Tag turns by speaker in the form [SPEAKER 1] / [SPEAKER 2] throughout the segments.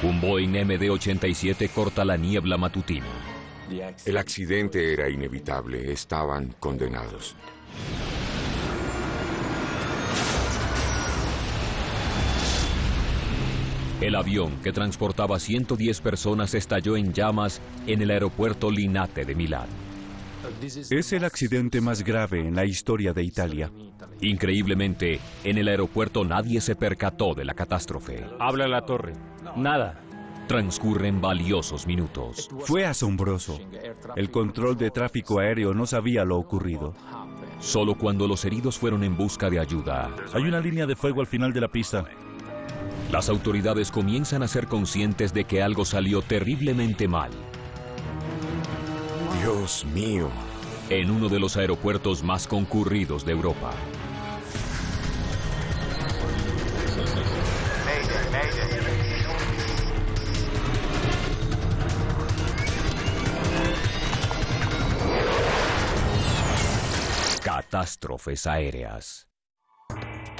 [SPEAKER 1] Un Boeing MD-87 corta la niebla matutina.
[SPEAKER 2] El accidente era inevitable, estaban condenados.
[SPEAKER 1] El avión que transportaba 110 personas estalló en llamas en el aeropuerto Linate de Milán.
[SPEAKER 3] Es el accidente más grave en la historia de Italia.
[SPEAKER 1] Increíblemente, en el aeropuerto nadie se percató de la catástrofe.
[SPEAKER 4] Habla la torre. Nada.
[SPEAKER 1] Transcurren valiosos minutos.
[SPEAKER 3] Fue asombroso. El control de tráfico aéreo no sabía lo ocurrido.
[SPEAKER 1] Solo cuando los heridos fueron en busca de ayuda,
[SPEAKER 5] Hay una línea de fuego al final de la pista.
[SPEAKER 1] las autoridades comienzan a ser conscientes de que algo salió terriblemente mal
[SPEAKER 2] Dios mío.
[SPEAKER 1] en uno de los aeropuertos más concurridos de Europa. Catástrofes aéreas.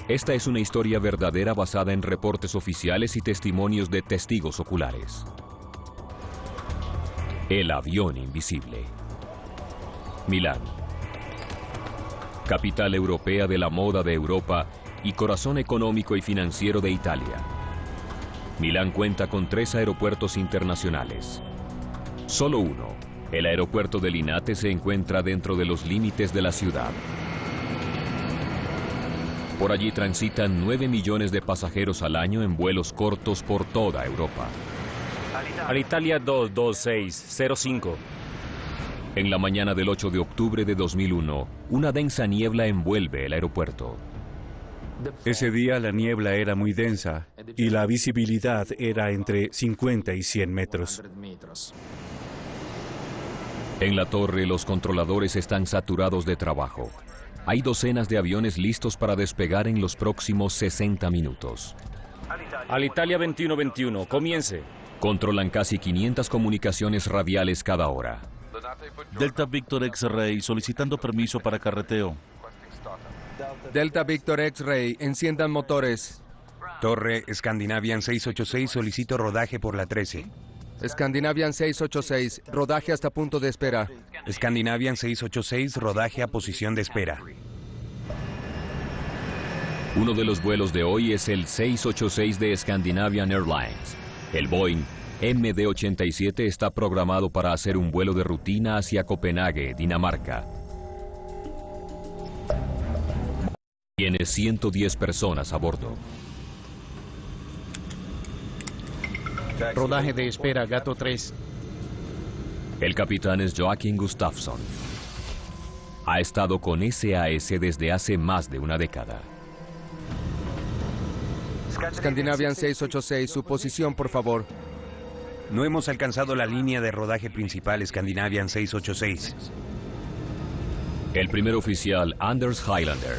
[SPEAKER 1] Esta es una historia verdadera basada en reportes oficiales y testimonios de testigos oculares. El avión invisible. Milán. Capital europea de la moda de Europa y corazón económico y financiero de Italia. Milán cuenta con 3 aeropuertos internacionales. Solo uno, el aeropuerto de Linate, se encuentra dentro de los límites de la ciudad. Por allí transitan 9 millones de pasajeros al año en vuelos cortos por toda Europa.
[SPEAKER 4] Alitalia 22605.
[SPEAKER 1] En la mañana del 8 de octubre de 2001, una densa niebla envuelve el aeropuerto.
[SPEAKER 3] Ese día la niebla era muy densa y la visibilidad era entre 50 y 100 metros.
[SPEAKER 1] En la torre, los controladores están saturados de trabajo. Hay docenas de aviones listos para despegar en los próximos 60 minutos.
[SPEAKER 4] Alitalia 2121, comience.
[SPEAKER 1] Controlan casi 500 comunicaciones radiales cada hora.
[SPEAKER 5] Delta Victor X-Ray solicitando permiso para carreteo.
[SPEAKER 6] Delta Victor X-Ray, enciendan motores.
[SPEAKER 7] Torre Scandinavian 686, solicito rodaje por la 13.
[SPEAKER 6] Scandinavian 686, rodaje hasta punto de espera.
[SPEAKER 7] Scandinavian 686, rodaje a posición de espera.
[SPEAKER 1] Uno de los vuelos de hoy es el 686 de Scandinavian Airlines. El Boeing MD-87 está programado para hacer un vuelo de rutina hacia Copenhague, Dinamarca. Tiene 110 personas a bordo.
[SPEAKER 8] Rodaje de espera, Gato 3.
[SPEAKER 1] El capitán es Joaquín Gustafsson. Ha estado con SAS desde hace más de una década.
[SPEAKER 6] Scandinavian 686, su posición, por favor.
[SPEAKER 7] No hemos alcanzado la línea de rodaje principal Scandinavian 686.
[SPEAKER 1] El primer oficial, Anders Highlander,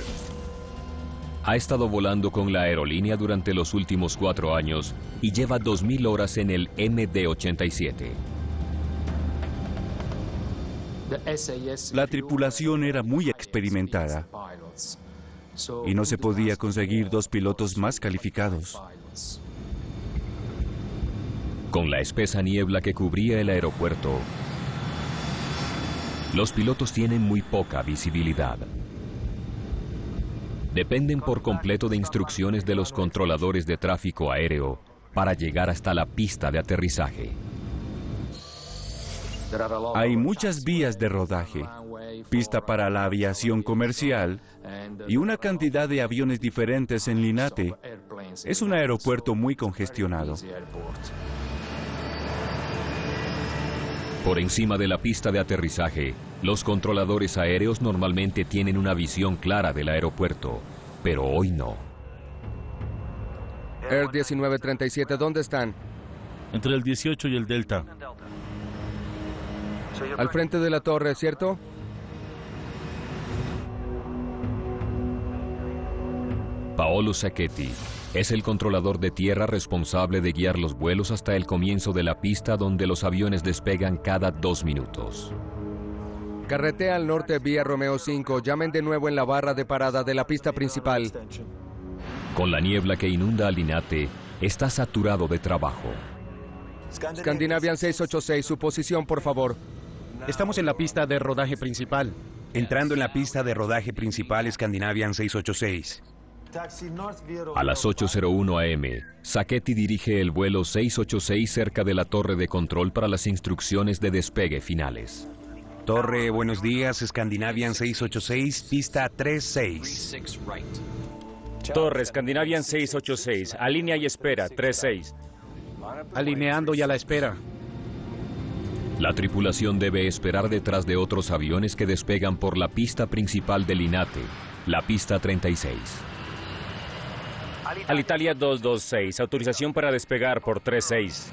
[SPEAKER 1] ha estado volando con la aerolínea durante los últimos 4 años y lleva 2000 horas en el MD-87.
[SPEAKER 3] La tripulación era muy experimentada y no se podía conseguir 2 pilotos más calificados.
[SPEAKER 1] Con la espesa niebla que cubría el aeropuerto, los pilotos tienen muy poca visibilidad. Dependen por completo de instrucciones de los controladores de tráfico aéreo para llegar hasta la pista de aterrizaje.
[SPEAKER 3] Hay muchas vías de rodaje, pista para la aviación comercial y una cantidad de aviones diferentes en Linate. Es un aeropuerto muy congestionado.
[SPEAKER 1] Por encima de la pista de aterrizaje, los controladores aéreos normalmente tienen una visión clara del aeropuerto, pero hoy no.
[SPEAKER 6] Air 1937, ¿dónde están?
[SPEAKER 5] Entre el 18 y el Delta.
[SPEAKER 6] Al frente de la torre, ¿cierto?
[SPEAKER 1] Paolo Sacchetti es el controlador de tierra responsable de guiar los vuelos hasta el comienzo de la pista donde los aviones despegan cada 2 minutos.
[SPEAKER 6] Carretea al norte vía Romeo 5. Llamen de nuevo en la barra de parada de la pista principal.
[SPEAKER 1] Con la niebla que inunda a Linate, está saturado de trabajo.
[SPEAKER 6] Scandinavian 686, su posición, por favor.
[SPEAKER 8] Estamos en la pista de rodaje principal.
[SPEAKER 7] Entrando en la pista de rodaje principal Scandinavian 686.
[SPEAKER 1] A las 8:01 am, Sacchetti dirige el vuelo 686 cerca de la torre de control para las instrucciones de despegue finales.
[SPEAKER 7] Torre, buenos días, Scandinavian 686, pista 36.
[SPEAKER 4] Torre, Scandinavian 686, alinea y espera, 36.
[SPEAKER 8] Alineando y a la espera.
[SPEAKER 1] La tripulación debe esperar detrás de otros aviones que despegan por la pista principal del Linate, la pista 36.
[SPEAKER 4] Alitalia 226, autorización para despegar por 36.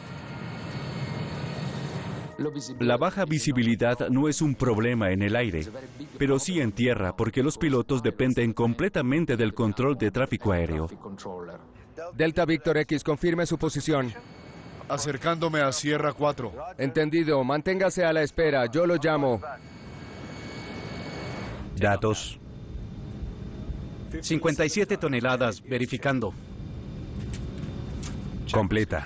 [SPEAKER 3] La baja visibilidad no es un problema en el aire, pero sí en tierra porque los pilotos dependen completamente del control de tráfico aéreo.
[SPEAKER 6] Delta Víctor X, confirme su posición.
[SPEAKER 9] Acercándome a Sierra 4.
[SPEAKER 6] Entendido, manténgase a la espera, yo lo llamo.
[SPEAKER 7] Datos.
[SPEAKER 8] 57 toneladas, verificando.
[SPEAKER 7] Completa.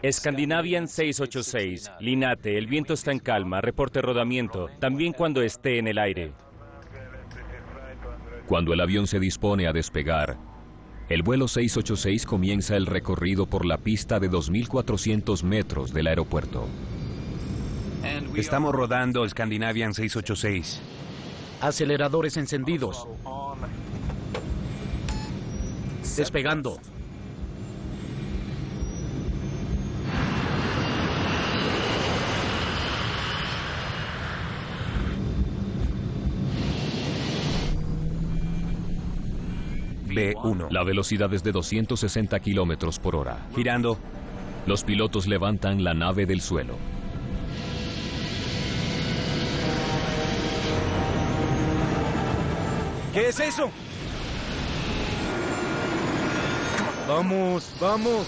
[SPEAKER 4] Scandinavian 686, Linate, el viento está en calma, reporte rodamiento, también cuando esté en el aire.
[SPEAKER 1] Cuando el avión se dispone a despegar, el vuelo 686 comienza el recorrido por la pista de 2.400 metros del aeropuerto.
[SPEAKER 7] Estamos rodando Scandinavian 686.
[SPEAKER 8] Aceleradores encendidos. Despegando.
[SPEAKER 7] B1.
[SPEAKER 1] La velocidad es de 260 kilómetros por hora.
[SPEAKER 7] Girando.
[SPEAKER 1] Los pilotos levantan la nave del suelo.
[SPEAKER 8] ¿Qué es eso?
[SPEAKER 6] Vamos, vamos.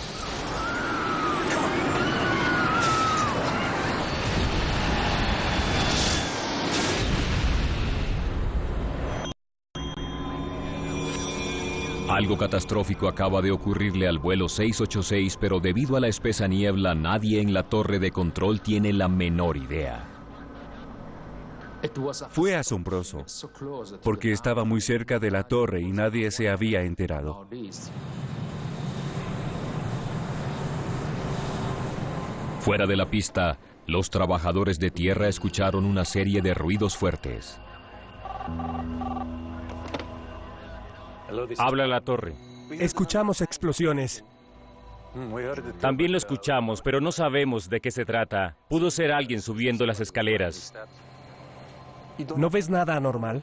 [SPEAKER 1] Algo catastrófico acaba de ocurrirle al vuelo 686, pero debido a la espesa niebla, nadie en la torre de control tiene la menor idea.
[SPEAKER 3] Fue asombroso, porque estaba muy cerca de la torre y nadie se había enterado.
[SPEAKER 1] Fuera de la pista, los trabajadores de tierra escucharon una serie de ruidos fuertes.
[SPEAKER 4] Habla la torre.
[SPEAKER 10] Escuchamos explosiones.
[SPEAKER 4] También lo escuchamos, pero no sabemos de qué se trata. Pudo ser alguien subiendo las escaleras.
[SPEAKER 10] ¿No ves nada anormal?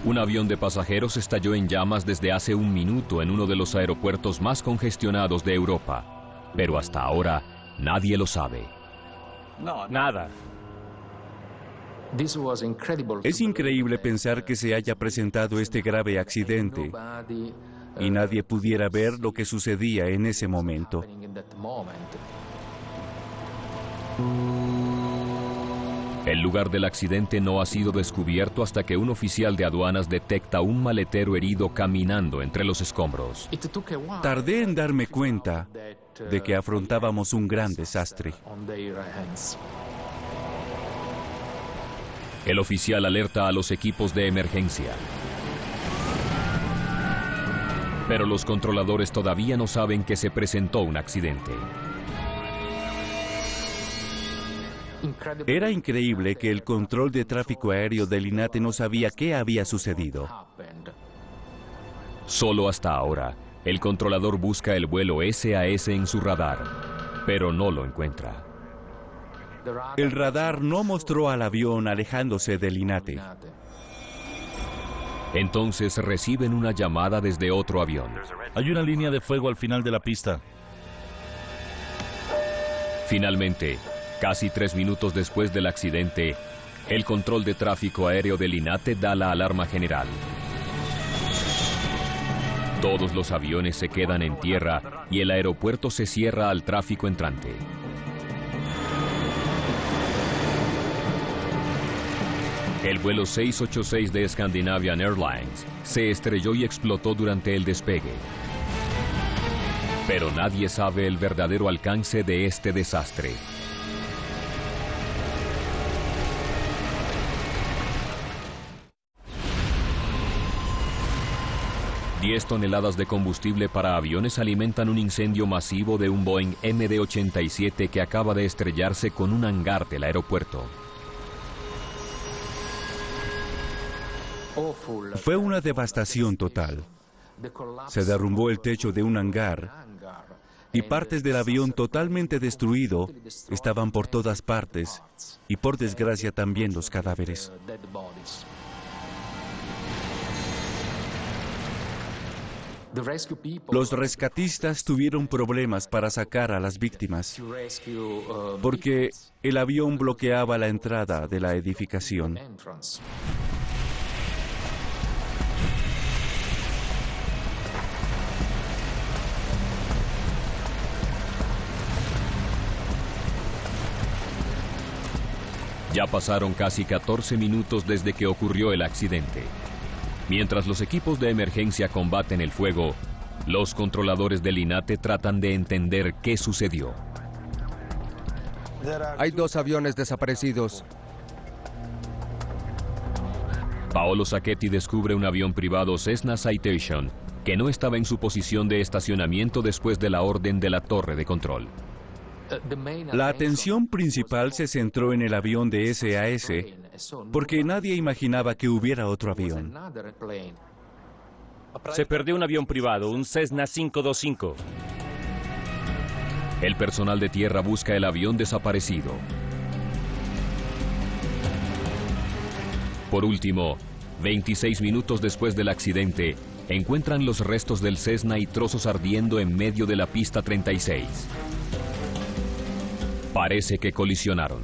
[SPEAKER 1] Un avión de pasajeros estalló en llamas desde hace un minuto en uno de los aeropuertos más congestionados de Europa. Pero hasta ahora, nadie lo sabe.
[SPEAKER 4] Nada.
[SPEAKER 3] Es increíble pensar que se haya presentado este grave accidente y nadie pudiera ver lo que sucedía en ese momento.
[SPEAKER 1] El lugar del accidente no ha sido descubierto hasta que un oficial de aduanas detecta un maletero herido caminando entre los escombros.
[SPEAKER 3] Tardé en darme cuenta de que afrontábamos un gran desastre.
[SPEAKER 1] El oficial alerta a los equipos de emergencia. Pero los controladores todavía no saben que se presentó un accidente.
[SPEAKER 3] Era increíble que el control de tráfico aéreo del Linate no sabía qué había sucedido.
[SPEAKER 1] Solo hasta ahora, el controlador busca el vuelo SAS en su radar, pero no lo encuentra.
[SPEAKER 3] El radar no mostró al avión alejándose del Linate.
[SPEAKER 1] Entonces reciben una llamada desde otro avión.
[SPEAKER 5] Hay una línea de fuego al final de la pista.
[SPEAKER 1] Finalmente, casi 3 minutos después del accidente, el control de tráfico aéreo del Linate da la alarma general. Todos los aviones se quedan en tierra y el aeropuerto se cierra al tráfico entrante. El vuelo 686 de Scandinavian Airlines se estrelló y explotó durante el despegue. Pero nadie sabe el verdadero alcance de este desastre. $10 toneladas de combustible para aviones alimentan un incendio masivo de un Boeing MD-87 que acaba de estrellarse con un hangar del aeropuerto.
[SPEAKER 3] Fue una devastación total. Se derrumbó el techo de un hangar y partes del avión totalmente destruido estaban por todas partes y por desgracia también los cadáveres. Los rescatistas tuvieron problemas para sacar a las víctimas porque el avión bloqueaba la entrada de la edificación.
[SPEAKER 1] Ya pasaron casi 14 minutos desde que ocurrió el accidente. Mientras los equipos de emergencia combaten el fuego, los controladores del INATE tratan de entender qué sucedió.
[SPEAKER 6] Hay 2 aviones desaparecidos.
[SPEAKER 1] Paolo Sacchetti descubre un avión privado Cessna Citation que no estaba en su posición de estacionamiento después de la orden de la torre de control.
[SPEAKER 3] La atención principal se centró en el avión de SAS porque nadie imaginaba que hubiera otro avión.
[SPEAKER 4] Se perdió un avión privado, un Cessna 525.
[SPEAKER 1] El personal de tierra busca el avión desaparecido. Por último, 26 minutos después del accidente, encuentran los restos del Cessna y trozos ardiendo en medio de la pista 36. Parece que colisionaron.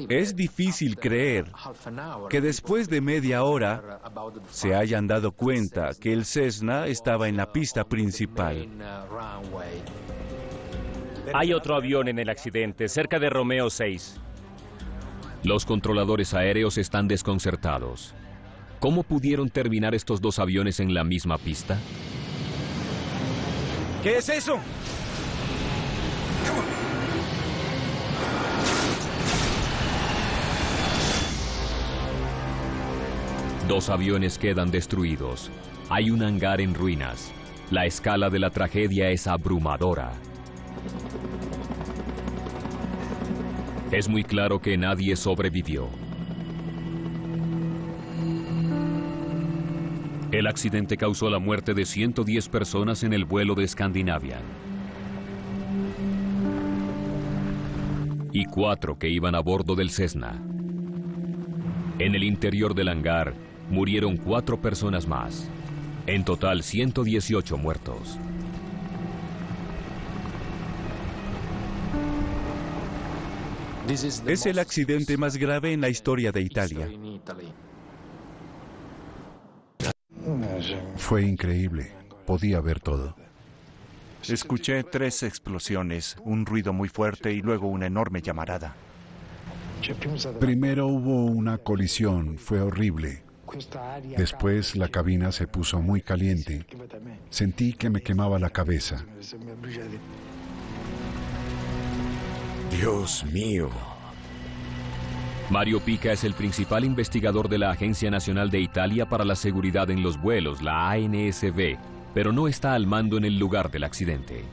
[SPEAKER 3] Es difícil creer que después de media hora se hayan dado cuenta que el Cessna estaba en la pista principal.
[SPEAKER 4] Hay otro avión en el accidente, cerca de Romeo 6.
[SPEAKER 1] Los controladores aéreos están desconcertados. ¿Cómo pudieron terminar estos 2 aviones en la misma pista?
[SPEAKER 8] ¿Qué es eso?
[SPEAKER 1] Dos aviones quedan destruidos. Hay un hangar en ruinas. La escala de la tragedia es abrumadora. Es muy claro que nadie sobrevivió. El accidente causó la muerte de 110 personas en el vuelo de Scandinavian. Y 4 que iban a bordo del Cessna. En el interior del hangar murieron 4 personas más. En total, 118 muertos.
[SPEAKER 3] Es el accidente más grave en la historia de Italia.
[SPEAKER 11] Fue increíble. Podía ver todo.
[SPEAKER 12] Escuché 3 explosiones, un ruido muy fuerte y luego una enorme llamarada.
[SPEAKER 11] Primero hubo una colisión, fue horrible. Después la cabina se puso muy caliente. Sentí que me quemaba la cabeza.
[SPEAKER 2] Dios mío.
[SPEAKER 1] Mario Pica es el principal investigador de la Agencia Nacional de Italia para la Seguridad en los Vuelos, la ANSV, pero no está al mando en el lugar del accidente.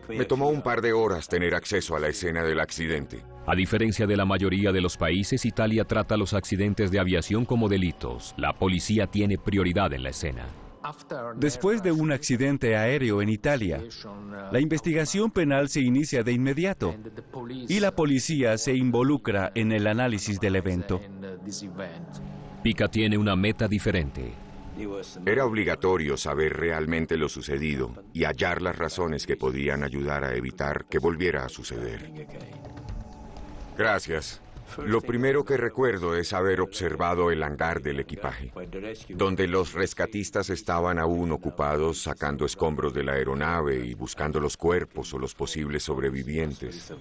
[SPEAKER 2] Me tomó un par de horas tener acceso a la escena del accidente.
[SPEAKER 1] A diferencia de la mayoría de los países, Italia trata los accidentes de aviación como delitos. La policía tiene prioridad en la escena.
[SPEAKER 3] Después de un accidente aéreo en Italia, la investigación penal se inicia de inmediato y la policía se involucra en el análisis del evento.
[SPEAKER 1] Pica tiene una meta diferente.
[SPEAKER 2] Era obligatorio saber realmente lo sucedido y hallar las razones que podían ayudar a evitar que volviera a suceder. Gracias. Lo primero que recuerdo es haber observado el hangar del equipaje, donde los rescatistas estaban aún ocupados sacando escombros de la aeronave y buscando los cuerpos o los posibles sobrevivientes.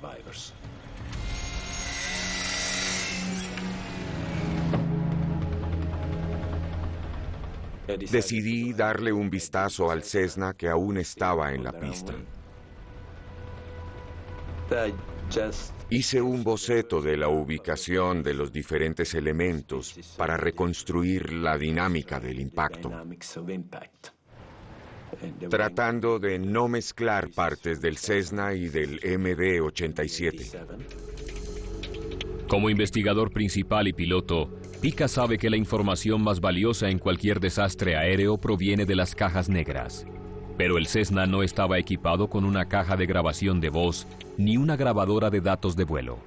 [SPEAKER 2] Decidí darle un vistazo al Cessna que aún estaba en la pista. Hice un boceto de la ubicación de los diferentes elementos para reconstruir la dinámica del impacto, tratando de no mezclar partes del Cessna y del MD-87.
[SPEAKER 1] Como investigador principal y piloto, Pica sabe que la información más valiosa en cualquier desastre aéreo proviene de las cajas negras. Pero el Cessna no estaba equipado con una caja de grabación de voz ni una grabadora de datos de vuelo.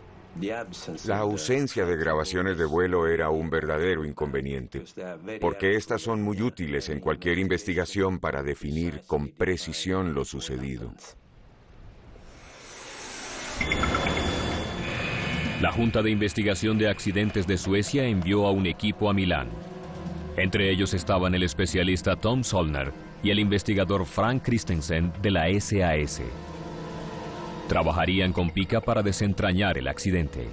[SPEAKER 2] La ausencia de grabaciones de vuelo era un verdadero inconveniente, porque estas son muy útiles en cualquier investigación para definir con precisión lo sucedido.
[SPEAKER 1] La Junta de Investigación de Accidentes de Suecia envió a un equipo a Milán. Entre ellos estaban el especialista Tom Zollner y el investigador Frank Christensen de la SAS. Trabajarían con Pica para desentrañar el accidente.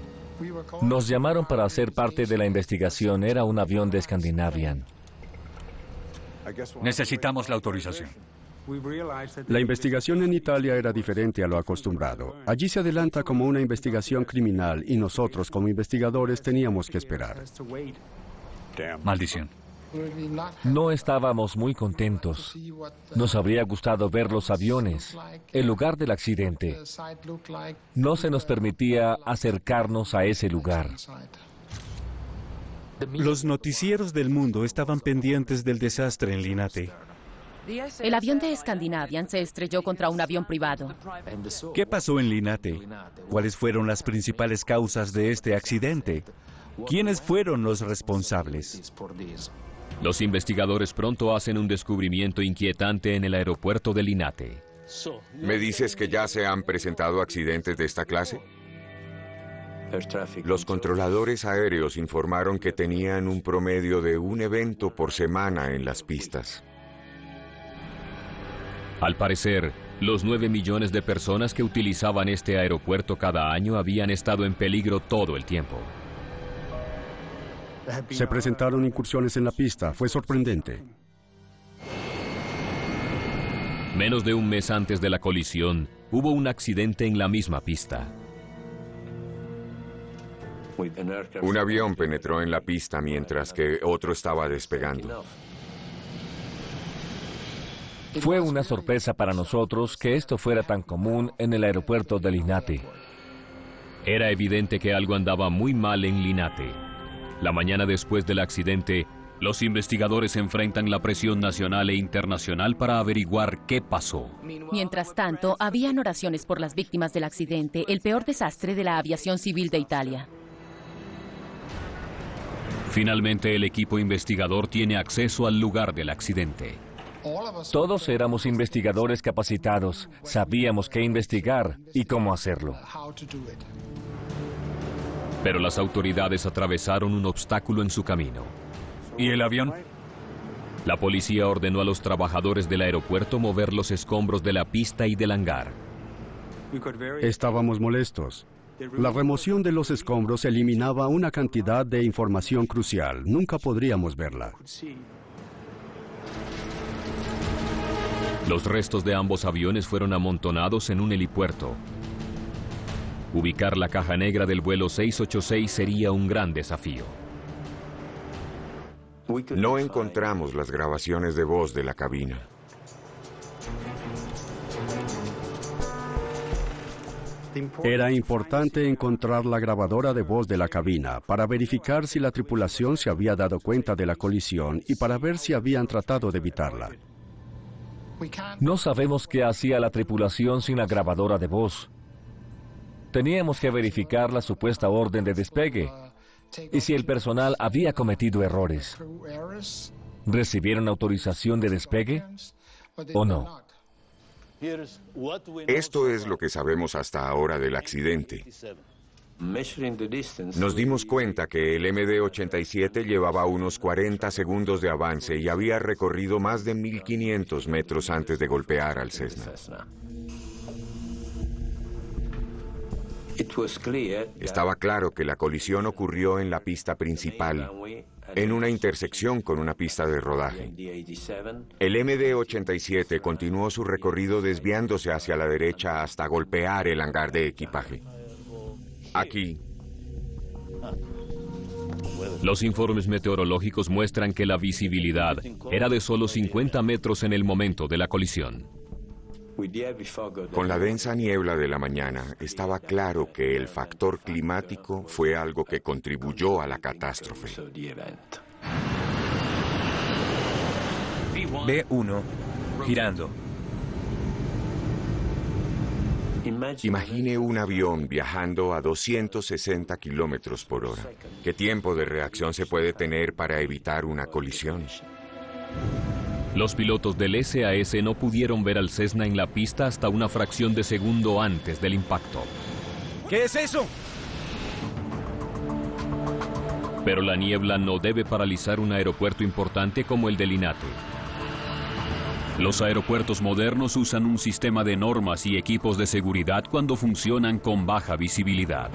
[SPEAKER 13] Nos llamaron para hacer parte de la investigación. Era un avión de Scandinavian.
[SPEAKER 14] Necesitamos la autorización.
[SPEAKER 15] La investigación en Italia era diferente a lo acostumbrado. Allí se adelanta como una investigación criminal y nosotros como investigadores teníamos que esperar.
[SPEAKER 14] Maldición.
[SPEAKER 13] No estábamos muy contentos. Nos habría gustado ver los aviones, el lugar del accidente. No se nos permitía acercarnos a ese lugar.
[SPEAKER 3] Los noticieros del mundo estaban pendientes del desastre en Linate.
[SPEAKER 16] El avión de Scandinavian se estrelló contra un avión privado.
[SPEAKER 3] ¿Qué pasó en Linate? ¿Cuáles fueron las principales causas de este accidente? ¿Quiénes fueron los responsables?
[SPEAKER 1] Los investigadores pronto hacen un descubrimiento inquietante en el aeropuerto de Linate.
[SPEAKER 2] ¿Me dices que ya se han presentado accidentes de esta clase? Los controladores aéreos informaron que tenían un promedio de un evento por semana en las pistas.
[SPEAKER 1] Al parecer, los 9 millones de personas que utilizaban este aeropuerto cada año habían estado en peligro todo el tiempo.
[SPEAKER 15] Se presentaron incursiones en la pista. Fue sorprendente.
[SPEAKER 1] Menos de un mes antes de la colisión, hubo un accidente en la misma pista.
[SPEAKER 2] Un avión penetró en la pista mientras que otro estaba despegando.
[SPEAKER 13] Fue una sorpresa para nosotros que esto fuera tan común en el aeropuerto de Linate.
[SPEAKER 1] Era evidente que algo andaba muy mal en Linate. La mañana después del accidente, los investigadores enfrentan la presión nacional e internacional para averiguar qué pasó.
[SPEAKER 16] Mientras tanto, habían oraciones por las víctimas del accidente, el peor desastre de la aviación civil de Italia.
[SPEAKER 1] Finalmente, el equipo investigador tiene acceso al lugar del accidente.
[SPEAKER 13] Todos éramos investigadores capacitados. Sabíamos qué investigar y cómo hacerlo.
[SPEAKER 1] Pero las autoridades atravesaron un obstáculo en su camino.
[SPEAKER 14] ¿Y el avión?
[SPEAKER 1] La policía ordenó a los trabajadores del aeropuerto mover los escombros de la pista y del hangar.
[SPEAKER 15] Estábamos molestos. La remoción de los escombros eliminaba una cantidad de información crucial. Nunca podríamos verla.
[SPEAKER 1] Los restos de ambos aviones fueron amontonados en un helipuerto. Ubicar la caja negra del vuelo 686 sería un gran desafío.
[SPEAKER 2] No encontramos las grabaciones de voz de la cabina.
[SPEAKER 15] Era importante encontrar la grabadora de voz de la cabina para verificar si la tripulación se había dado cuenta de la colisión y para ver si habían tratado de evitarla.
[SPEAKER 13] No sabemos qué hacía la tripulación sin la grabadora de voz. Teníamos que verificar la supuesta orden de despegue y si el personal había cometido errores. ¿Recibieron autorización de despegue o no?
[SPEAKER 2] Esto es lo que sabemos hasta ahora del accidente. Nos dimos cuenta que el MD-87 llevaba unos 40 segundos de avance y había recorrido más de 1.500 metros antes de golpear al Cessna. Estaba claro que la colisión ocurrió en la pista principal en una intersección con una pista de rodaje. El MD-87 continuó su recorrido desviándose hacia la derecha hasta golpear el hangar de equipaje. Aquí,
[SPEAKER 1] los informes meteorológicos muestran que la visibilidad era de solo 50 metros en el momento de la colisión.
[SPEAKER 2] con la densa niebla de la mañana, estaba claro que el factor climático fue algo que contribuyó a la catástrofe.
[SPEAKER 17] B1, girando.
[SPEAKER 2] Imagine un avión viajando a 260 kilómetros por hora. ¿Qué tiempo de reacción se puede tener para evitar una colisión?
[SPEAKER 1] Los pilotos del SAS no pudieron ver al Cessna en la pista hasta una fracción de segundo antes del impacto.
[SPEAKER 8] ¿Qué es eso?
[SPEAKER 1] Pero la niebla no debe paralizar un aeropuerto importante como el de Linate.
[SPEAKER 12] Los aeropuertos modernos usan un sistema de normas y equipos de seguridad cuando funcionan con baja visibilidad.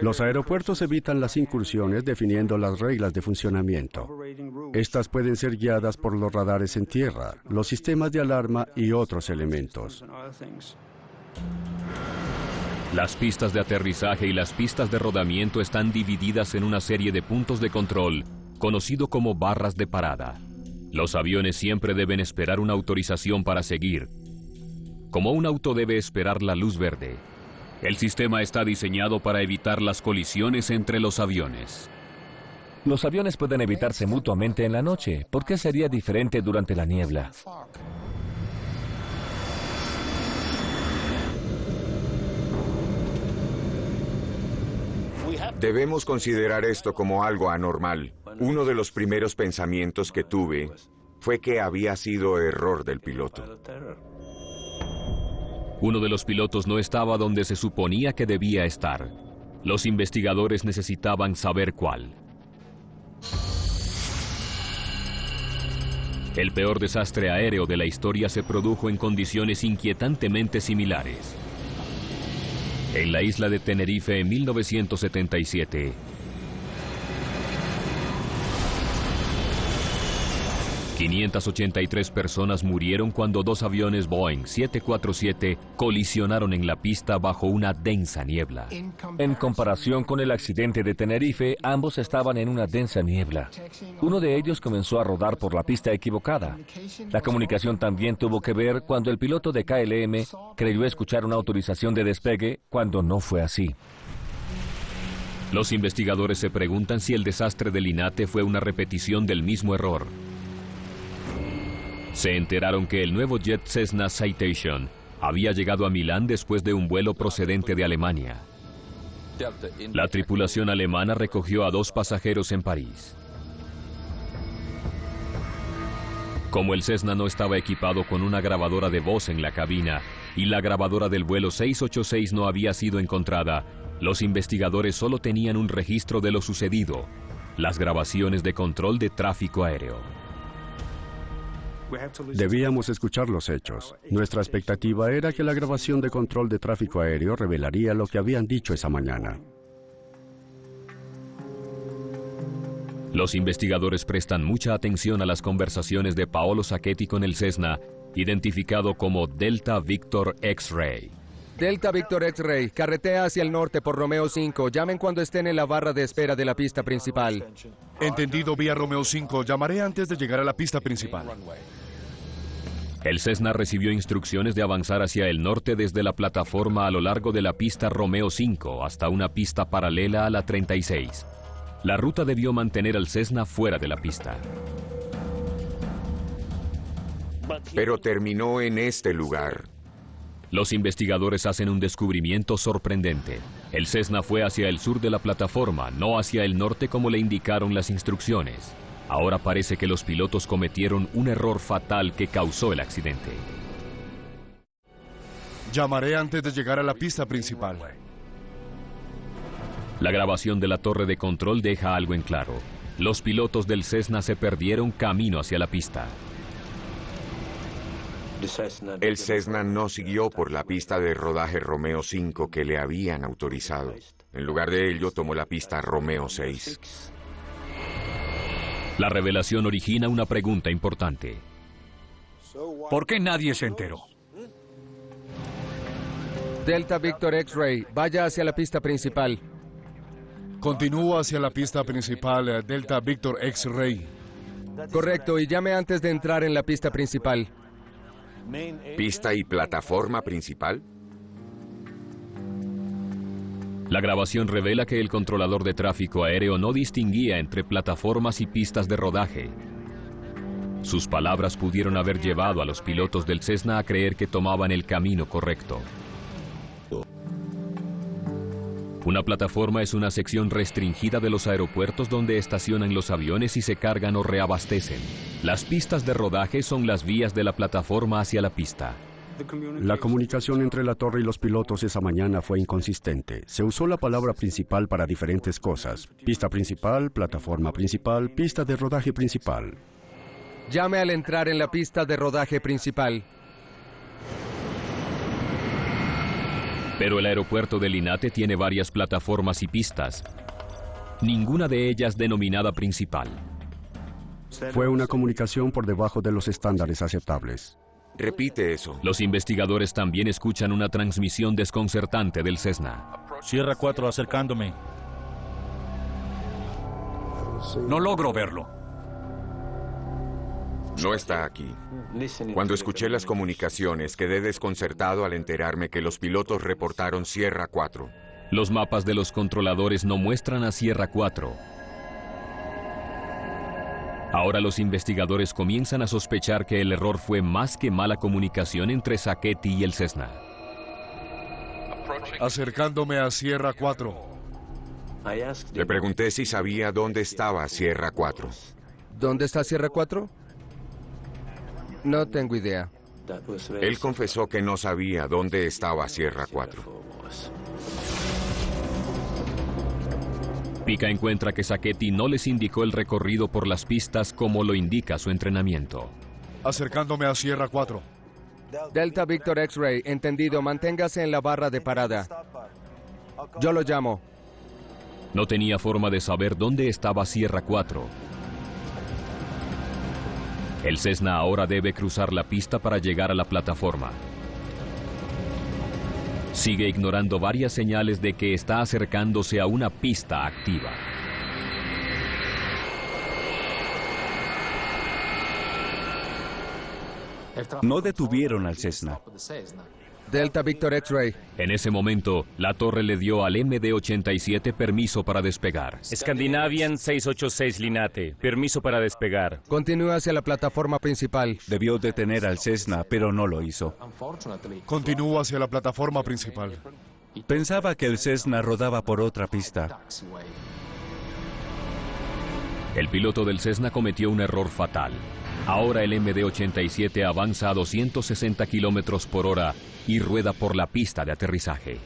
[SPEAKER 15] Los aeropuertos evitan las incursiones definiendo las reglas de funcionamiento. Estas pueden ser guiadas por los radares en tierra, los sistemas de alarma y otros elementos.
[SPEAKER 1] Las pistas de aterrizaje y las pistas de rodamiento están divididas en una serie de puntos de control, conocido como barras de parada. Los aviones siempre deben esperar una autorización para seguir, como un auto debe esperar la luz verde. El sistema está diseñado para evitar las colisiones entre los aviones.
[SPEAKER 13] Los aviones pueden evitarse mutuamente en la noche. ¿Por qué sería diferente durante la niebla?
[SPEAKER 2] Debemos considerar esto como algo anormal. Uno de los primeros pensamientos que tuve fue que había sido error del piloto.
[SPEAKER 1] Uno de los pilotos no estaba donde se suponía que debía estar. Los investigadores necesitaban saber cuál. El peor desastre aéreo de la historia se produjo en condiciones inquietantemente similares. En la isla de Tenerife en 1977. 583 personas murieron cuando dos aviones Boeing 747 colisionaron en la pista bajo una densa niebla.
[SPEAKER 13] En comparación con el accidente de Tenerife, ambos estaban en una densa niebla. Uno de ellos comenzó a rodar por la pista equivocada. La comunicación también tuvo que ver cuando el piloto de KLM creyó escuchar una autorización de despegue cuando no fue así.
[SPEAKER 1] Los investigadores se preguntan si el desastre de Linate fue una repetición del mismo error. Se enteraron que el nuevo jet Cessna Citation había llegado a Milán después de un vuelo procedente de Alemania. La tripulación alemana recogió a 2 pasajeros en París. Como el Cessna no estaba equipado con una grabadora de voz en la cabina y la grabadora del vuelo 686 no había sido encontrada, los investigadores solo tenían un registro de lo sucedido, las grabaciones de control de tráfico aéreo.
[SPEAKER 15] Debíamos escuchar los hechos. Nuestra expectativa era que la grabación de control de tráfico aéreo revelaría lo que habían dicho esa mañana.
[SPEAKER 1] Los investigadores prestan mucha atención a las conversaciones de Paolo Sacchetti con el Cessna, identificado como Delta Victor X-Ray.
[SPEAKER 6] Delta Victor X-Ray, carretea hacia el norte por Romeo 5. Llamen cuando estén en la barra de espera de la pista principal.
[SPEAKER 9] Entendido, vía Romeo 5. Llamaré antes de llegar a la pista principal.
[SPEAKER 1] El Cessna recibió instrucciones de avanzar hacia el norte desde la plataforma a lo largo de la pista Romeo 5 hasta una pista paralela a la 36. La ruta debió mantener al Cessna fuera de la pista.
[SPEAKER 2] Pero terminó en este lugar.
[SPEAKER 1] Los investigadores hacen un descubrimiento sorprendente. El Cessna fue hacia el sur de la plataforma, no hacia el norte como le indicaron las instrucciones. Ahora parece que los pilotos cometieron un error fatal que causó el accidente.
[SPEAKER 9] Llamaré antes de llegar a la pista principal.
[SPEAKER 1] La grabación de la torre de control deja algo en claro. Los pilotos del Cessna se perdieron camino hacia la pista.
[SPEAKER 2] El Cessna no siguió por la pista de rodaje Romeo 5 que le habían autorizado. En lugar de ello, tomó la pista Romeo 6.
[SPEAKER 1] La revelación origina una pregunta importante.
[SPEAKER 14] ¿Por qué nadie se enteró?
[SPEAKER 6] Delta Victor X-Ray, vaya hacia la pista principal.
[SPEAKER 9] Continúa hacia la pista principal, Delta Victor X-Ray.
[SPEAKER 6] Correcto, y llame antes de entrar en la pista principal.
[SPEAKER 2] ¿Pista y plataforma principal?
[SPEAKER 1] La grabación revela que el controlador de tráfico aéreo no distinguía entre plataformas y pistas de rodaje. Sus palabras pudieron haber llevado a los pilotos del Cessna a creer que tomaban el camino correcto. Una plataforma es una sección restringida de los aeropuertos donde estacionan los aviones y se cargan o reabastecen. Las pistas de rodaje son las vías de la plataforma hacia la pista.
[SPEAKER 15] La comunicación entre la torre y los pilotos esa mañana fue inconsistente. Se usó la palabra principal para diferentes cosas. Pista principal, plataforma principal, pista de rodaje principal.
[SPEAKER 6] Llame al entrar en la pista de rodaje principal.
[SPEAKER 1] Pero el aeropuerto de Linate tiene varias plataformas y pistas, ninguna de ellas denominada principal.
[SPEAKER 15] Fue una comunicación por debajo de los estándares aceptables.
[SPEAKER 2] Repite eso.
[SPEAKER 1] Los investigadores también escuchan una transmisión desconcertante del Cessna.
[SPEAKER 5] Sierra 4 acercándome.
[SPEAKER 14] No logro verlo.
[SPEAKER 2] No está aquí. Cuando escuché las comunicaciones, quedé desconcertado al enterarme que los pilotos reportaron Sierra 4.
[SPEAKER 1] Los mapas de los controladores no muestran a Sierra 4. Ahora los investigadores comienzan a sospechar que el error fue más que mala comunicación entre Sacchetti y el Cessna.
[SPEAKER 9] Acercándome a Sierra 4.
[SPEAKER 2] Le pregunté si sabía dónde estaba Sierra 4.
[SPEAKER 6] ¿Dónde está Sierra 4? No tengo idea.
[SPEAKER 2] Él confesó que no sabía dónde estaba Sierra 4.
[SPEAKER 1] Pica encuentra que Sacchetti no les indicó el recorrido por las pistas como lo indica su entrenamiento.
[SPEAKER 9] Acercándome a Sierra 4.
[SPEAKER 6] Delta Victor X-Ray, entendido, manténgase en la barra de parada. Yo lo llamo.
[SPEAKER 1] No tenía forma de saber dónde estaba Sierra 4. El Cessna ahora debe cruzar la pista para llegar a la plataforma. Sigue ignorando varias señales de que está acercándose a una pista activa.
[SPEAKER 3] No detuvieron al Cessna.
[SPEAKER 6] Delta Victor X-Ray.
[SPEAKER 1] En ese momento, la torre le dio al MD-87 permiso para despegar.
[SPEAKER 4] Scandinavian 686 Linate, permiso para despegar.
[SPEAKER 6] Continúa hacia la plataforma principal.
[SPEAKER 3] Debió detener al Cessna, pero no lo hizo.
[SPEAKER 9] Continúa hacia la plataforma principal.
[SPEAKER 3] Pensaba que el Cessna rodaba por otra pista.
[SPEAKER 1] El piloto del Cessna cometió un error fatal. Ahora el MD-87 avanza a 260 kilómetros por hora y rueda por la pista de aterrizaje.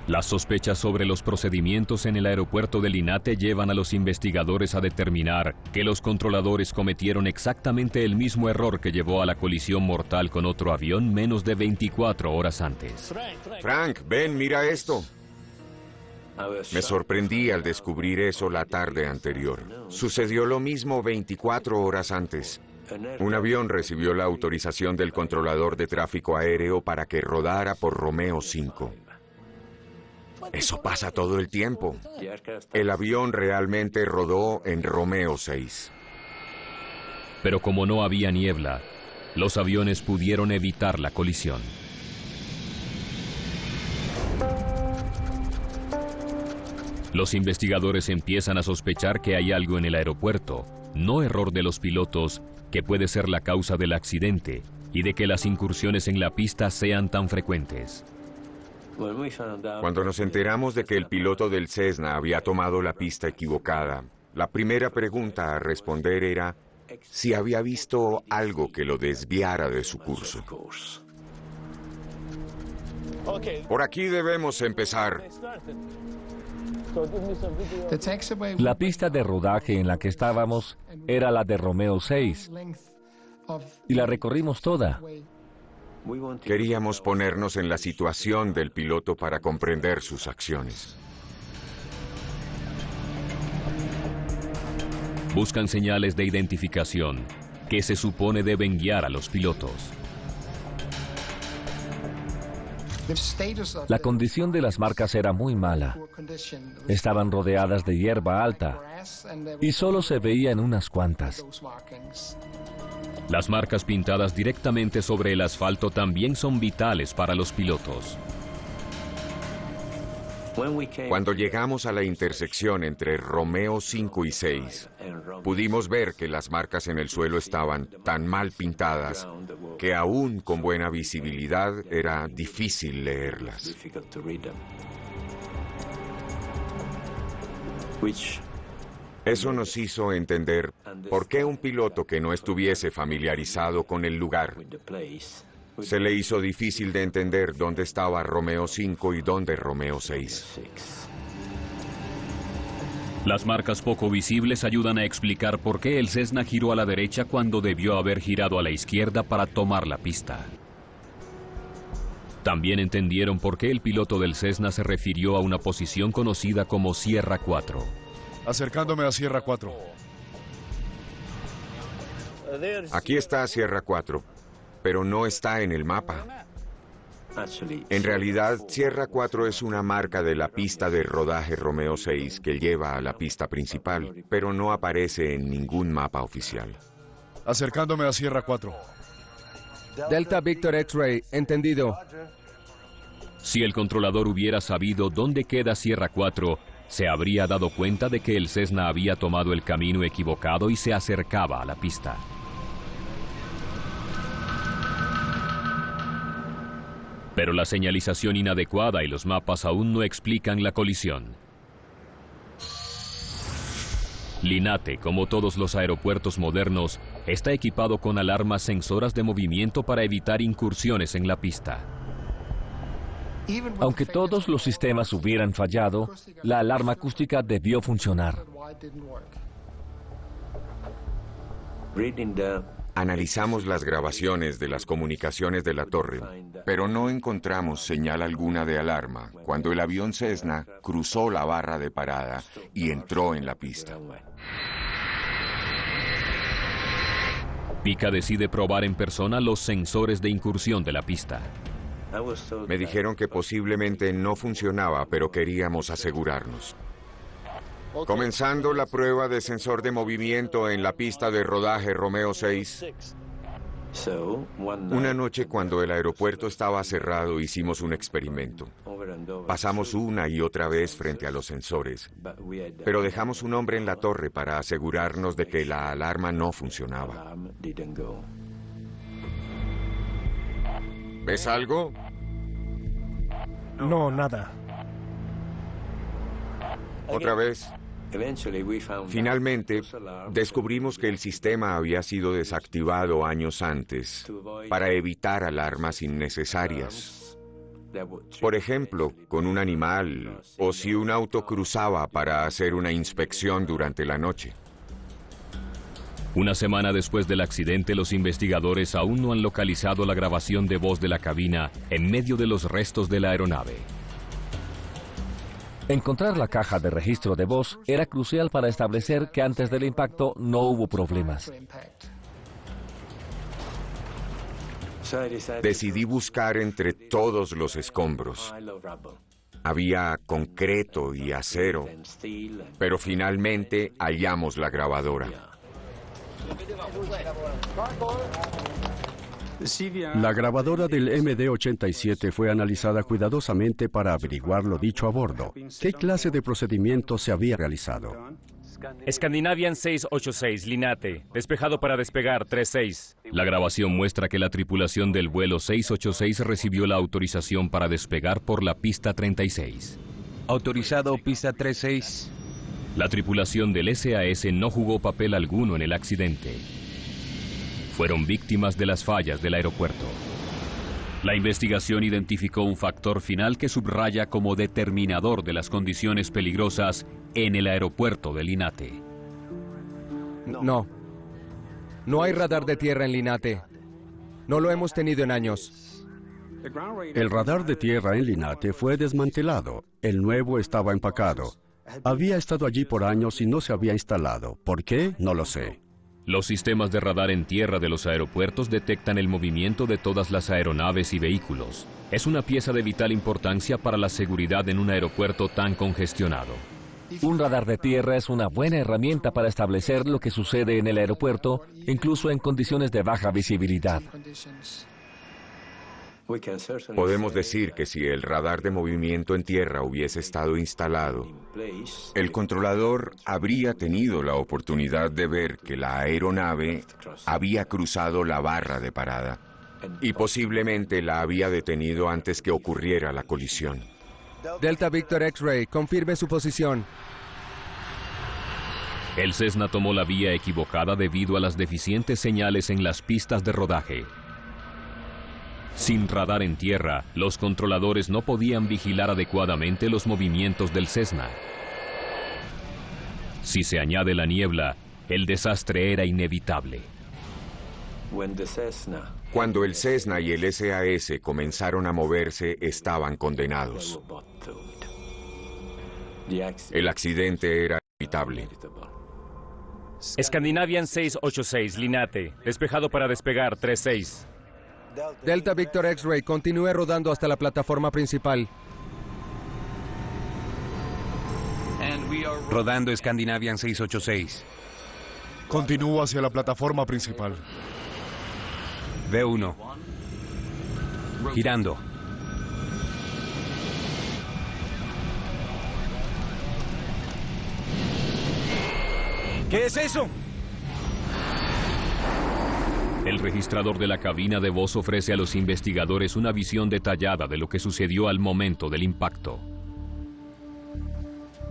[SPEAKER 1] Las sospechas sobre los procedimientos en el aeropuerto de Linate llevan a los investigadores a determinar que los controladores cometieron exactamente el mismo error que llevó a la colisión mortal con otro avión menos de 24 horas antes.
[SPEAKER 2] Frank, ven, mira esto. Me sorprendí al descubrir eso la tarde anterior. Sucedió lo mismo 24 horas antes. Un avión recibió la autorización del controlador de tráfico aéreo para que rodara por Romeo 5. Eso pasa todo el tiempo. El avión realmente rodó en Romeo 6.
[SPEAKER 1] Pero como no había niebla, los aviones pudieron evitar la colisión. Los investigadores empiezan a sospechar que hay algo en el aeropuerto, no error de los pilotos, que puede ser la causa del accidente y de que las incursiones en la pista sean tan frecuentes.
[SPEAKER 2] Cuando nos enteramos de que el piloto del Cessna había tomado la pista equivocada, la primera pregunta a responder era si había visto algo que lo desviara de su curso. Por aquí debemos empezar.
[SPEAKER 13] La pista de rodaje en la que estábamos era la de Romeo 6. y la recorrimos toda.
[SPEAKER 2] Queríamos ponernos en la situación del piloto para comprender sus acciones.
[SPEAKER 1] Buscan señales de identificación que se supone deben guiar a los pilotos.
[SPEAKER 13] La condición de las marcas era muy mala. Estaban rodeadas de hierba alta y solo se veían unas cuantas.
[SPEAKER 1] Las marcas pintadas directamente sobre el asfalto también son vitales para los pilotos.
[SPEAKER 2] Cuando llegamos a la intersección entre Romeo 5 y 6, pudimos ver que las marcas en el suelo estaban tan mal pintadas que aún con buena visibilidad era difícil leerlas. Eso nos hizo entender por qué un piloto que no estuviese familiarizado con el lugar se le hizo difícil de entender dónde estaba Romeo 5 y dónde Romeo 6.
[SPEAKER 12] Las marcas poco visibles ayudan a explicar por qué el Cessna giró a la derecha cuando debió haber girado a la izquierda para tomar la pista. También entendieron por qué el piloto del Cessna se refirió a una posición conocida como Sierra 4.
[SPEAKER 9] Acercándome a Sierra 4.
[SPEAKER 2] Aquí está Sierra 4. Pero no está en el mapa. En realidad, Sierra 4 es una marca de la pista de rodaje Romeo 6 que lleva a la pista principal, pero no aparece en ningún mapa oficial.
[SPEAKER 9] Acercándome a Sierra 4.
[SPEAKER 6] Delta Victor X-Ray, entendido.
[SPEAKER 1] Si el controlador hubiera sabido dónde queda Sierra 4, se habría dado cuenta de que el Cessna había tomado el camino equivocado y se acercaba a la pista. Pero la señalización inadecuada y los mapas aún no explican la colisión. Linate, como todos los aeropuertos modernos, está equipado con alarmas sensoras de movimiento para evitar incursiones en la pista.
[SPEAKER 13] Aunque todos los sistemas hubieran fallado, la alarma acústica debió funcionar.
[SPEAKER 2] Analizamos las grabaciones de las comunicaciones de la torre, pero no encontramos señal alguna de alarma cuando el avión Cessna cruzó la barra de parada y entró en la pista.
[SPEAKER 1] Pica decide probar en persona los sensores de incursión de la pista.
[SPEAKER 2] Me dijeron que posiblemente no funcionaba, pero queríamos asegurarnos. Comenzando la prueba de sensor de movimiento en la pista de rodaje Romeo 6. Una noche cuando el aeropuerto estaba cerrado hicimos un experimento. Pasamos una y otra vez frente a los sensores, pero dejamos un hombre en la torre para asegurarnos de que la alarma no funcionaba. ¿Ves algo?
[SPEAKER 10] No, nada.
[SPEAKER 2] Otra vez. Finalmente, descubrimos que el sistema había sido desactivado años antes para evitar alarmas innecesarias. Por ejemplo, con un animal o si un auto cruzaba para hacer una inspección durante la noche.
[SPEAKER 1] Una semana después del accidente, los investigadores aún no han localizado la grabación de voz de la cabina en medio de los restos de la aeronave.
[SPEAKER 13] Encontrar la caja de registro de voz era crucial para establecer que antes del impacto no hubo problemas.
[SPEAKER 2] Decidí buscar entre todos los escombros. Había concreto y acero, pero finalmente hallamos la grabadora.
[SPEAKER 15] La grabadora del MD-87 fue analizada cuidadosamente para averiguar lo dicho a bordo. ¿Qué clase de procedimiento se había realizado?
[SPEAKER 4] Scandinavian 686, Linate, despejado para despegar 36.
[SPEAKER 1] La grabación muestra que la tripulación del vuelo 686 recibió la autorización para despegar por la pista 36.
[SPEAKER 17] Autorizado pista 36.
[SPEAKER 1] La tripulación del SAS no jugó papel alguno en el accidente. Fueron víctimas de las fallas del aeropuerto. La investigación identificó un factor final que subraya como determinador de las condiciones peligrosas en el aeropuerto de Linate.
[SPEAKER 6] No. No hay radar de tierra en Linate. No lo hemos tenido en años.
[SPEAKER 15] El radar de tierra en Linate fue desmantelado. El nuevo estaba empacado. Había estado allí por años y no se había instalado. ¿Por qué? No lo sé.
[SPEAKER 1] Los sistemas de radar en tierra de los aeropuertos detectan el movimiento de todas las aeronaves y vehículos. Es una pieza de vital importancia para la seguridad en un aeropuerto tan congestionado.
[SPEAKER 13] Un radar de tierra es una buena herramienta para establecer lo que sucede en el aeropuerto, incluso en condiciones de baja visibilidad.
[SPEAKER 2] Podemos decir que si el radar de movimiento en tierra hubiese estado instalado, el controlador habría tenido la oportunidad de ver que la aeronave había cruzado la barra de parada y posiblemente la había detenido antes que ocurriera la colisión.
[SPEAKER 6] Delta Victor X-Ray, confirme su posición.
[SPEAKER 1] El Cessna tomó la vía equivocada debido a las deficientes señales en las pistas de rodaje. Sin radar en tierra, los controladores no podían vigilar adecuadamente los movimientos del Cessna. Si se añade la niebla, el desastre era inevitable.
[SPEAKER 2] Cuando el Cessna y el SAS comenzaron a moverse, estaban condenados. El accidente era inevitable.
[SPEAKER 4] Scandinavian 686, Linate. Despejado para despegar, 36.
[SPEAKER 6] Delta Victor X-Ray, continúe rodando hasta la plataforma principal.
[SPEAKER 17] Rodando Scandinavian 686.
[SPEAKER 9] Continúa hacia la plataforma principal.
[SPEAKER 17] V1. Girando.
[SPEAKER 8] ¿Qué es eso?
[SPEAKER 1] El registrador de la cabina de voz ofrece a los investigadores una visión detallada de lo que sucedió al momento del impacto.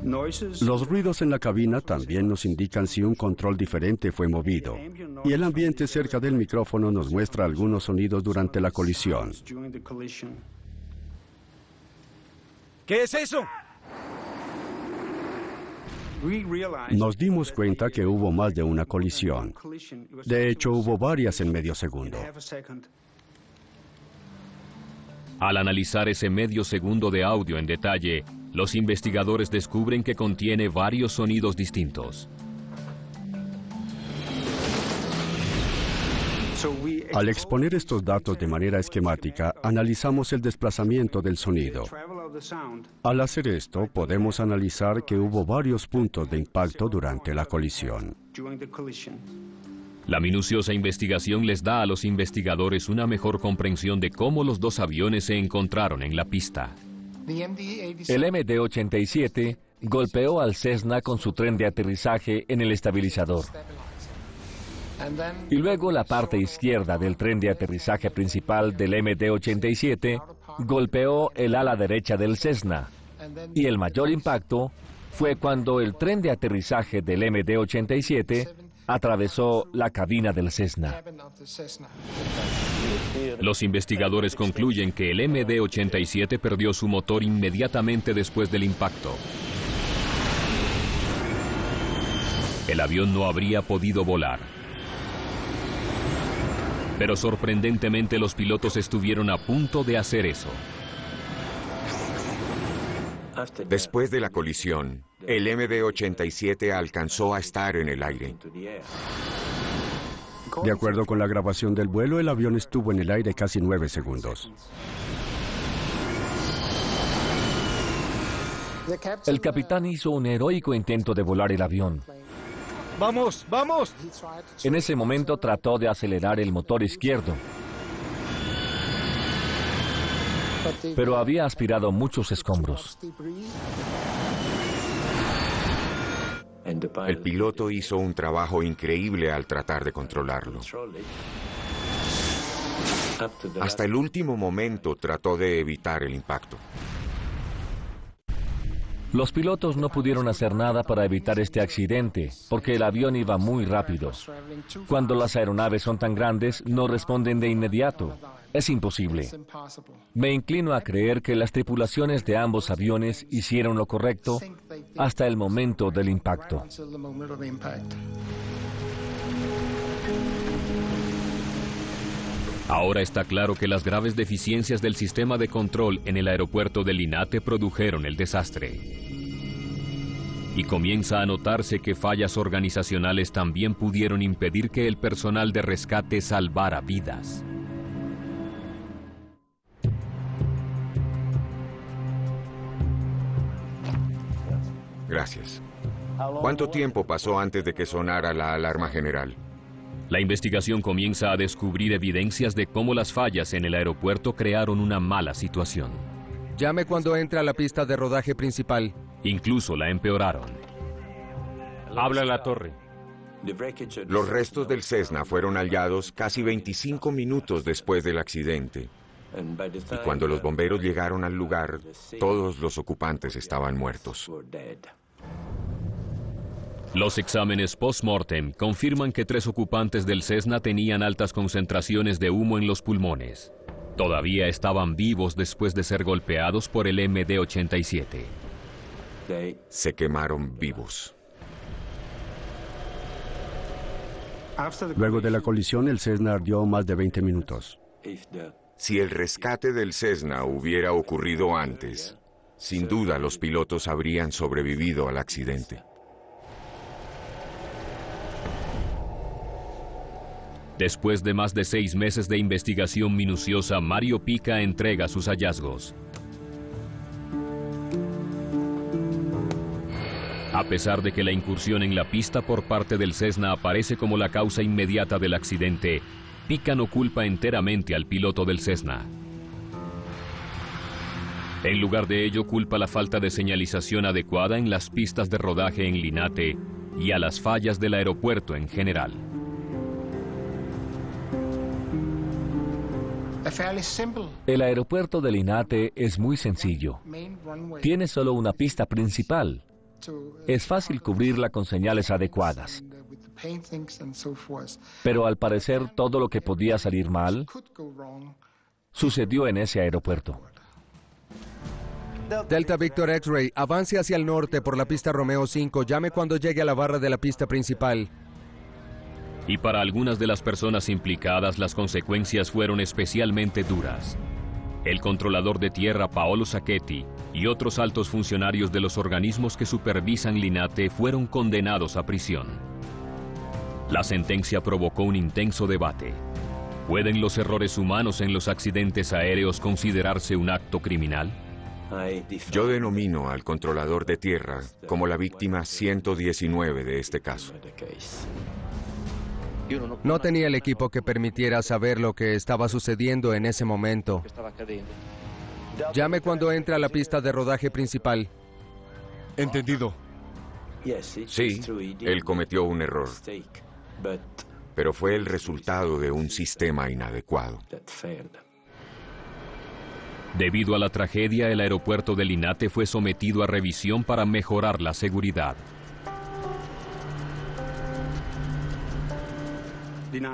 [SPEAKER 15] Los ruidos en la cabina también nos indican si un control diferente fue movido. Y el ambiente cerca del micrófono nos muestra algunos sonidos durante la colisión.
[SPEAKER 8] ¿Qué es eso?
[SPEAKER 15] Nos dimos cuenta que hubo más de una colisión. De hecho, hubo varias en medio segundo.
[SPEAKER 1] Al analizar ese medio segundo de audio en detalle, los investigadores descubren que contiene varios sonidos distintos.
[SPEAKER 15] Al exponer estos datos de manera esquemática, analizamos el desplazamiento del sonido. Al hacer esto, podemos analizar que hubo varios puntos de impacto durante la colisión.
[SPEAKER 1] La minuciosa investigación les da a los investigadores una mejor comprensión de cómo los dos aviones se encontraron en la pista.
[SPEAKER 13] El MD-87 golpeó al Cessna con su tren de aterrizaje en el estabilizador. Y luego la parte izquierda del tren de aterrizaje principal del MD-87 golpeó el ala derecha del Cessna. Y el mayor impacto fue cuando el tren de aterrizaje del MD-87 atravesó la cabina del Cessna.
[SPEAKER 1] Los investigadores concluyen que el MD-87 perdió su motor inmediatamente después del impacto. El avión no habría podido volar. Pero sorprendentemente los pilotos estuvieron a punto de hacer eso.
[SPEAKER 2] Después de la colisión, el MD-87 alcanzó a estar en el aire.
[SPEAKER 15] De acuerdo con la grabación del vuelo, el avión estuvo en el aire casi 9 segundos.
[SPEAKER 13] El capitán hizo un heroico intento de volar el avión.
[SPEAKER 8] ¡Vamos, vamos!
[SPEAKER 13] En ese momento trató de acelerar el motor izquierdo, pero había aspirado muchos escombros.
[SPEAKER 2] El piloto hizo un trabajo increíble al tratar de controlarlo. Hasta el último momento trató de evitar el impacto.
[SPEAKER 13] Los pilotos no pudieron hacer nada para evitar este accidente, porque el avión iba muy rápido. Cuando las aeronaves son tan grandes, no responden de inmediato. Es imposible. Me inclino a creer que las tripulaciones de ambos aviones hicieron lo correcto hasta el momento del impacto.
[SPEAKER 1] Ahora está claro que las graves deficiencias del sistema de control en el aeropuerto de Linate produjeron el desastre. Y comienza a notarse que fallas organizacionales también pudieron impedir que el personal de rescate salvara vidas.
[SPEAKER 2] Gracias. ¿Cuánto tiempo pasó antes de que sonara la alarma general?
[SPEAKER 1] La investigación comienza a descubrir evidencias de cómo las fallas en el aeropuerto crearon una mala situación.
[SPEAKER 6] Llame cuando entre a la pista de rodaje principal.
[SPEAKER 1] Incluso la empeoraron.
[SPEAKER 4] Habla la torre.
[SPEAKER 2] Los restos del Cessna fueron hallados casi 25 minutos después del accidente. Y cuando los bomberos llegaron al lugar, todos los ocupantes estaban muertos.
[SPEAKER 1] Los exámenes post-mortem confirman que 3 ocupantes del Cessna tenían altas concentraciones de humo en los pulmones. Todavía estaban vivos después de ser golpeados por el MD-87.
[SPEAKER 2] Se quemaron vivos.
[SPEAKER 15] Luego de la colisión, el Cessna ardió más de 20 minutos.
[SPEAKER 2] Si el rescate del Cessna hubiera ocurrido antes, sin duda los pilotos habrían sobrevivido al accidente.
[SPEAKER 1] Después de más de 6 meses de investigación minuciosa, Mario Pica entrega sus hallazgos. A pesar de que la incursión en la pista por parte del Cessna aparece como la causa inmediata del accidente, Pica no culpa enteramente al piloto del Cessna. En lugar de ello, culpa la falta de señalización adecuada en las pistas de rodaje en Linate y a las fallas del aeropuerto en general.
[SPEAKER 13] El aeropuerto de Linate es muy sencillo. Tiene solo una pista principal. Es fácil cubrirla con señales adecuadas. Pero al parecer todo lo que podía salir mal sucedió en ese aeropuerto.
[SPEAKER 6] Delta Victor X-Ray, avance hacia el norte por la pista Romeo 5. Llame cuando llegue a la barra de la pista principal.
[SPEAKER 1] Y para algunas de las personas implicadas, las consecuencias fueron especialmente duras. El controlador de tierra Paolo Sacchetti y otros altos funcionarios de los organismos que supervisan Linate fueron condenados a prisión. La sentencia provocó un intenso debate. ¿Pueden los errores humanos en los accidentes aéreos considerarse un acto criminal?
[SPEAKER 2] Yo denomino al controlador de tierra como la víctima 119 de este caso.
[SPEAKER 6] No tenía el equipo que permitiera saber lo que estaba sucediendo en ese momento. Llame cuando entre a la pista de rodaje principal.
[SPEAKER 9] Entendido.
[SPEAKER 2] Sí, él cometió un error, pero fue el resultado de un sistema inadecuado.
[SPEAKER 1] Debido a la tragedia, el aeropuerto de Linate fue sometido a revisión para mejorar la seguridad.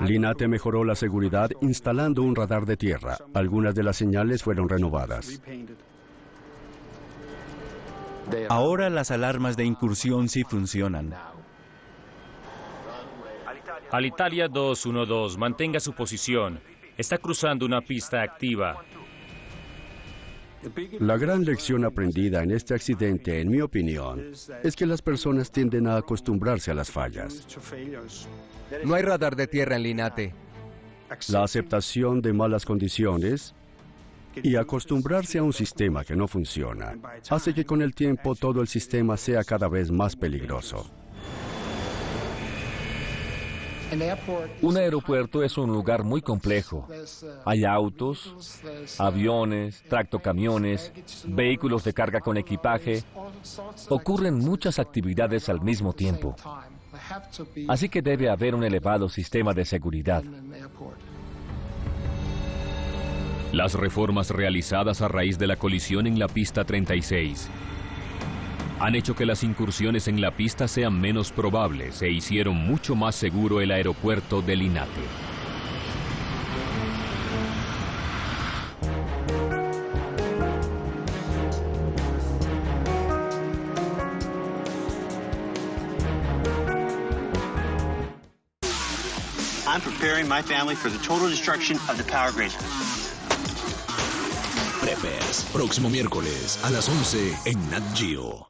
[SPEAKER 15] Linate mejoró la seguridad instalando un radar de tierra. Algunas de las señales fueron renovadas.
[SPEAKER 3] Ahora las alarmas de incursión sí funcionan.
[SPEAKER 4] Alitalia 212, mantenga su posición. Está cruzando una pista activa.
[SPEAKER 15] La gran lección aprendida en este accidente, en mi opinión, es que las personas tienden a acostumbrarse a las fallas.
[SPEAKER 6] No hay radar de tierra en Linate.
[SPEAKER 15] La aceptación de malas condiciones y acostumbrarse a un sistema que no funciona hace que con el tiempo todo el sistema sea cada vez más peligroso.
[SPEAKER 13] Un aeropuerto es un lugar muy complejo. Hay autos, aviones, tractocamiones, vehículos de carga con equipaje. Ocurren muchas actividades al mismo tiempo. Así que debe haber un elevado sistema de seguridad.
[SPEAKER 1] Las reformas realizadas a raíz de la colisión en la pista 36 han hecho que las incursiones en la pista sean menos probables e hicieron mucho más seguro el aeropuerto de Linate.
[SPEAKER 18] I'm preparing my family for the total destruction of the power grid.
[SPEAKER 19] Preppers, próximo miércoles a las 11 en Nat Geo.